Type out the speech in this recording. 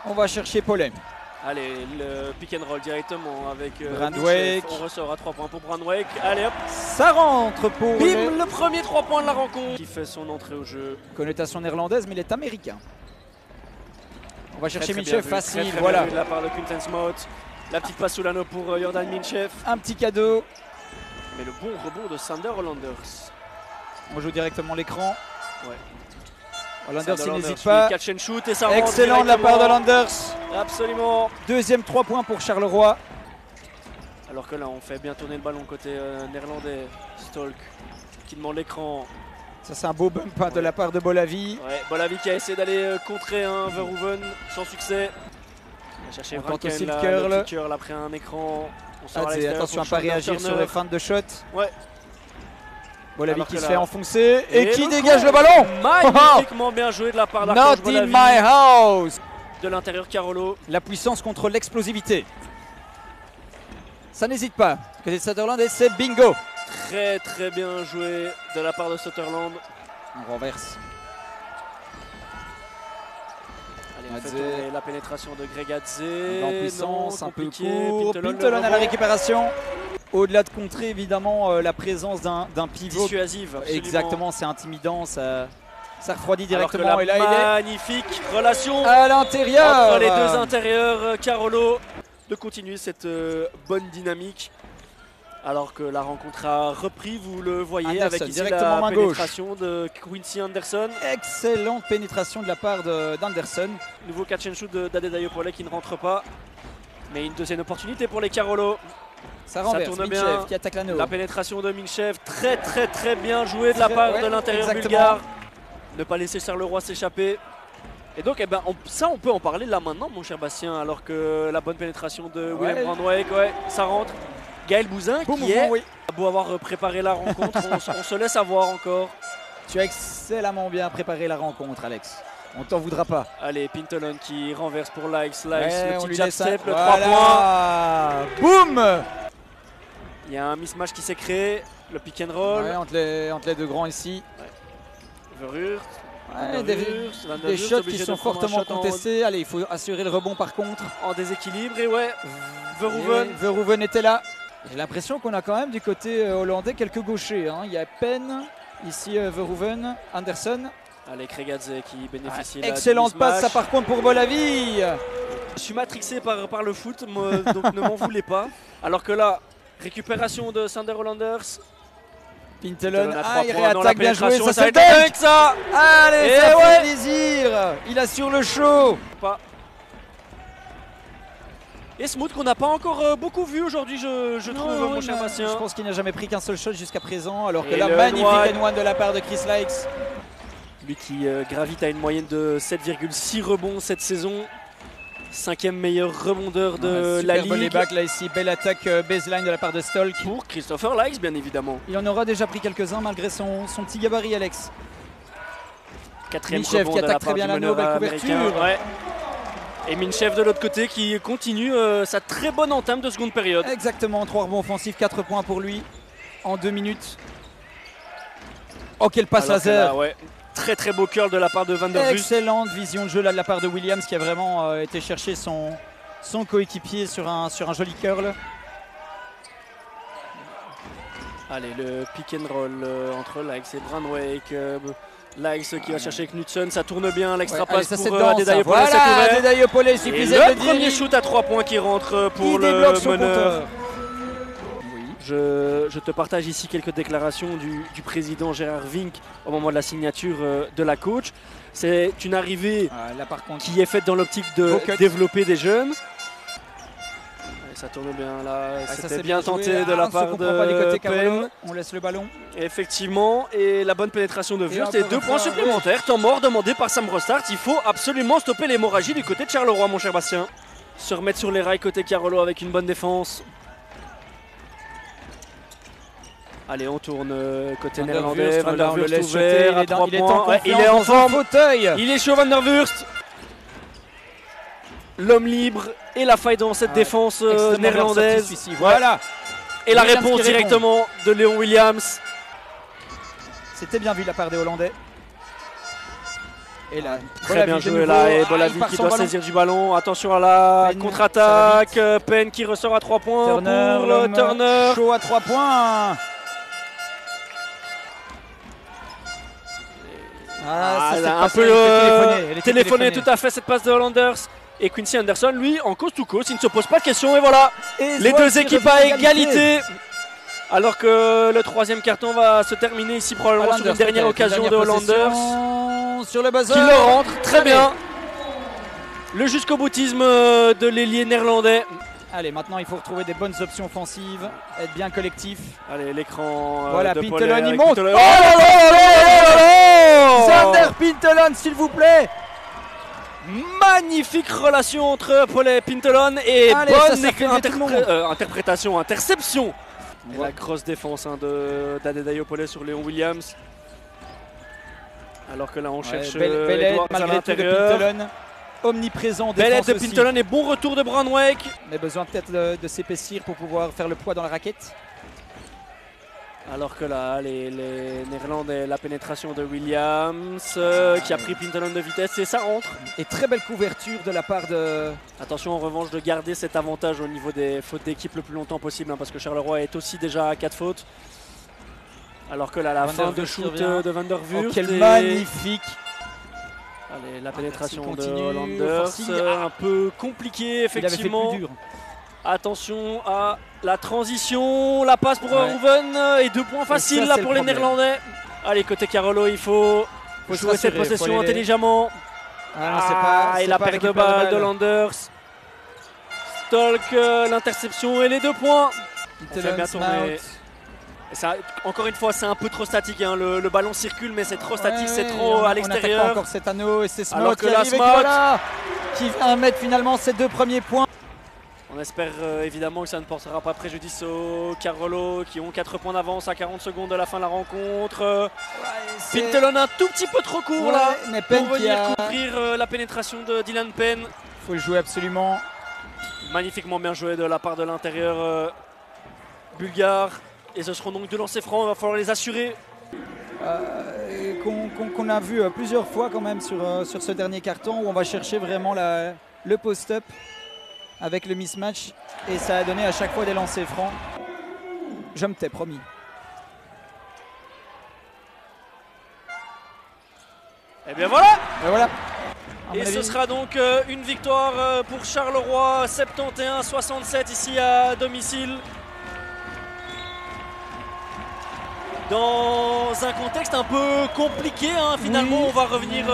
On va chercher Paulet. Allez, le pick and roll directement avec Brandwijk. On ressort à 3 points pour Brandwijk. Allez hop, Ça rentre pour bim, le premier 3 points de la rencontre. Qui fait son entrée au jeu. Connotation néerlandaise, mais il est américain. On va chercher Très Minchev, bien vu, facile, très voilà. bien vu de la part de Quinten Smout. La petite passe sous l'anneau pour Jordan Minchev. Un petit cadeau. Mais le bon rebond de Sander Hollanders. On joue directement l'écran. Ouais. Hollanders, Sander il n'hésite lui, pas. catch and shoot et ça rentre Excellent de la part de directement. Hollanders. Absolument. Deuxième 3 points pour Charleroi. Alors que là, on fait bien tourner le ballon côté néerlandais. Stolk qui demande l'écran. Ça, c'est un beau bump hein, de la part de Bolavi. Ouais, Bolavi qui a essayé d'aller contrer un Verhoeven sans succès. On va chercher On tente aussi le le curl. petit curl après un écran. On sort à Adze, l'extérieur attention à pour pas Chandler réagir sur Turner. les feintes de shot. Ouais. Bolavi Alors qui que se là- fait enfoncer et qui le dégage coup, le ballon. Magnifiquement bien joué de la part d'Archange Not in Bolavi. my house. De l'intérieur Carolo. La puissance contre l'explosivité. Ça n'hésite pas. Côté de Sutherland et c'est bingo. Très très bien joué de la part de Sutherland. On renverse. Allez, on fait Adze. tourner la pénétration de Greg Adze. En puissance, Non, un peu compliqué. court. Pintelon, Pintelon le à la rebond. récupération. Au-delà de contrer évidemment la présence d'un pivot. Dissuasive. Absolument. Exactement, c'est intimidant. Ça refroidit Alors que directement. la Et là, il est magnifique relation à l'intérieur. entre les deux intérieurs. Carolo de continuer cette bonne dynamique. Alors que la rencontre a repris, vous le voyez, Anderson, avec ici directement la main gauche. pénétration de Quincy Anderson. Excellente pénétration de la part d'Anderson. Nouveau catch and shoot d'Adedayo Paulet qui ne rentre pas. Mais une deuxième opportunité pour les Carolo. Ça renverse. tourne Minchev bien. qui attaque l'anneau. La pénétration de Minchev, très très très bien joué de la Très- part ouais, de l'intérieur exactement. bulgare. Ne pas laisser Charleroi s'échapper. Et donc, eh ben, ça, on peut en parler là maintenant, mon cher Bastien, alors que la bonne pénétration de Ouais. Willem Brandwijk, ouais, ça rentre. Gaël Bouzin, Beau qui mouvement, est, oui. beau avoir préparé la rencontre, on se laisse avoir encore. Tu as excellemment bien préparé la rencontre, Alex. On t'en voudra pas. Allez, Pintelon qui renverse pour Likes, Ouais, le on petit lui jab laisse un- step, le 3 Voilà. points. Boum. Il y a un mismatch qui s'est créé, le pick and roll. Ouais, entre les deux grands ici. Verhurst, Ouais, Van der des Wurst shots obligé qui de sont prendre un fortement shot contestés. Allez, il faut assurer le rebond par contre. en déséquilibre. Et ouais, Et Verhoeven. oui, Verhoeven était là. J'ai l'impression qu'on a quand même du côté hollandais quelques gauchers. Hein. Il y a Penn, ici Verhoeven, Anderson. Allez, Kregadze qui bénéficie Ah, là du excellente passe, ça mismatch. par contre pour Bolavi. Je suis matrixé par le foot, donc ne m'en voulez pas. Alors que là, récupération de Sander Hollanders. Pintelon, à ah, 3 il points dans la réattaque, bien joué, pénétration, ça ça va c'est être dingue, dunk. ça. Allez, Et ça ouais. fait plaisir. Il assure le show. Pas. Et Smoot qu'on n'a pas encore beaucoup vu aujourd'hui, je trouve, Non, mon cher non, Bastien. je pense qu'il n'a jamais pris qu'un seul shot jusqu'à présent, alors que Et là, le magnifique N1. N1 de la part de Chris Likes. Lui qui gravite à une moyenne de 7,6 rebonds cette saison. 5e meilleur rebondeur de Ouais, la super volley ligue. back, là ici, belle attaque baseline de la part de Stolk. Pour Christopher Likes, bien évidemment. Il en aura déjà pris quelques-uns malgré son petit gabarit, Alex. 4e Minchev rebond qui de la attaque très part bien du l'anneau, meneur belle américain. couverture. Ouais. Et Minchev de l'autre côté qui continue sa très bonne entame de seconde période. Exactement, 3 rebonds offensifs, 4 points pour lui en 2 minutes. Oh, quel passe Alors que laser. là, ouais, très très beau curl de la part de Van der Wust. Excellente vision de jeu là de la part de Williams qui a vraiment été chercher son coéquipier sur un joli curl. Allez, le pick and roll entre Likes et Brandwijk. Likes qui va chercher Knudsen, ça tourne bien, l'extra Ouais, allez, passe ça, c'est pour dedans, Adedayo ça. Paulet, c'est Voilà, couvert. Adedayo Paulet, Et suffisait de le dire. premier shoot à 3 points qui rentre pour Il le débloque son meneur. compteur. Oui. Je te partage ici quelques déclarations du président Gérard Vink au moment de la signature de la coach. C'est une arrivée Ah, là par contre, qui est faite dans l'optique de Beau cut. développer des jeunes. Et ça tourne bien là, ah, ça, c'était c'est bien joué. tenté de Ah, la on se part comprend pas du côté de Carolo. Penn. On laisse le ballon. Effectivement, et la bonne pénétration de Wurst et encore 2 une points fois, supplémentaires. Temps mort demandé par Sam Rostart. Il faut absolument stopper l'hémorragie du côté de Charleroi, mon cher Bastien. Se remettre sur les rails côté Carolo avec une bonne défense. Allez, on tourne côté Van der néerlandais. Wurst, Van voilà, der on le Wurst laisse ouvert shooter, à 3 il est en points. Ouais, confiance il est en dans un forme. fauteuil. Il est chaud, Van der Wurst. L'homme libre et la faille dans cette Ah, défense Extrêmement bien néerlandaise. sorti, celui-ci. Voilà. Et la Williams réponse qui répond. directement de Léon Williams. C'était bien vu de la part des Hollandais. Et là, Très bien joué là, et Bolavi qui doit saisir du ballon. Attention à la contre-attaque. Penn qui ressort à 3 points. Turner, chaud à 3 points. Un peu téléphoné tout à fait cette passe de Hollanders. Et Quincy Anderson, lui, en cause to cause, il ne se pose pas de questions. Et voilà, les deux équipes à égalité. Alors que le troisième carton va se terminer ici probablement sur une dernière occasion de Hollanders. Sur le buzzer. Qui le rentre très bien. Le jusqu'au boutisme de l'ailier néerlandais. Allez, maintenant il faut retrouver des bonnes options offensives, être bien collectif. Allez, l'écran. Voilà, de Pintelon il monte. Pintelon. Xander Pintelon, s'il vous plaît. Magnifique relation entre Paul et Pintelon et allez, bonne interception. Et la grosse défense d'Adedayo sur Léon Williams. Alors que là on cherche belle aide à malgré tout de Pintelon. Omniprésent, belle aide de Pintelon et bon retour de Brandwijk. On a besoin peut-être de s'épaissir pour pouvoir faire le poids dans la raquette. Alors que là, les Néerlandais, la pénétration de Williams qui a pris Pintelon de vitesse et ça rentre. Et très belle couverture de la part de... Attention en revanche de garder cet avantage au niveau des fautes d'équipe le plus longtemps possible, hein, parce que Charleroi est aussi déjà à 4 fautes. Alors que là, la fin de shoot de Van der Vuurt. Oh, quel magnifique! Allez, la pénétration de Hollanders, un peu compliqué effectivement. Il avait fait plus dur. Attention à la transition, la passe pour Verhoeven et 2 points faciles là pour les Néerlandais. Allez, côté Carolo, il faut jouer cette possession intelligemment. Et la perte de balle de Hollanders. Stolk, l'interception et les 2 points. On fait bien tourner. Ça, encore une fois, c'est un peu trop statique. Hein. Le ballon circule, mais c'est trop statique, c'est trop à l'extérieur. On n'attaque pas encore cet anneau et c'est Smot alors que la Smot qui vient mettre finalement ses 2 premiers points. On espère évidemment que ça ne portera pas préjudice aux Carolo qui ont 4 points d'avance à 40 secondes de la fin de la rencontre. Pintelon un tout petit peu trop court là mais pour venir couvrir la pénétration de Dylan Penn. Il faut le jouer absolument. Magnifiquement bien joué de la part de l'intérieur bulgare. Et ce seront donc 2 lancers francs, il va falloir les assurer. Qu'on a vu plusieurs fois quand même sur ce dernier carton où on va chercher vraiment le post-up avec le mismatch et ça a donné à chaque fois des lancers francs. Je me tais, promis. Et bien voilà. Et ce sera donc une victoire pour Charleroi, 71-67 ici à domicile. Dans un contexte un peu compliqué, hein. Finalement on va revenir